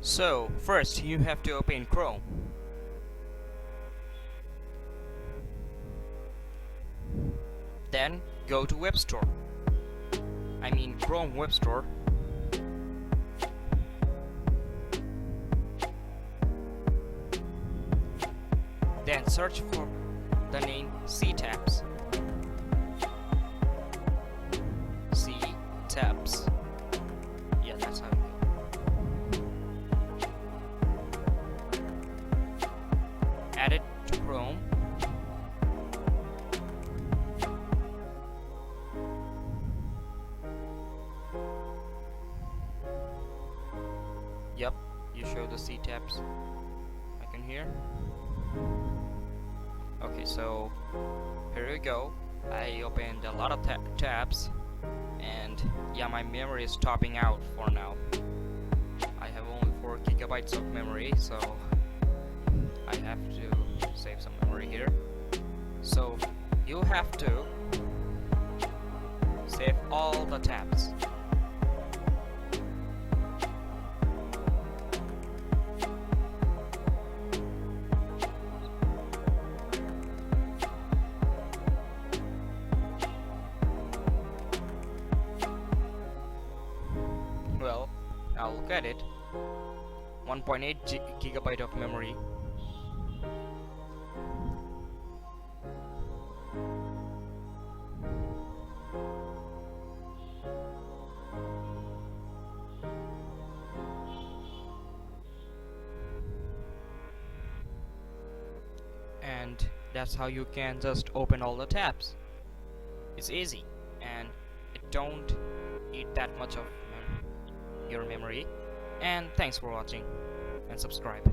So first you have to open Chrome. Then go to Web Store. I mean Chrome Web Store. Then search for the name CTabs. CTabs. Yeah, that's how. Add it to Chrome. Yep, you show the CTabs icon here. Okay, so here we go. I opened a lot of tabs, and yeah, my memory is topping out for now. I have only 4 gigabytes of memory, so I have to save some memory here. So you have to save all the tabs. Well, now look at it. 1.8 gigabyte of memory. And that's how you can just open all the tabs. It's easy, and it don't eat that much of your memory. And thanks for watching, and subscribe.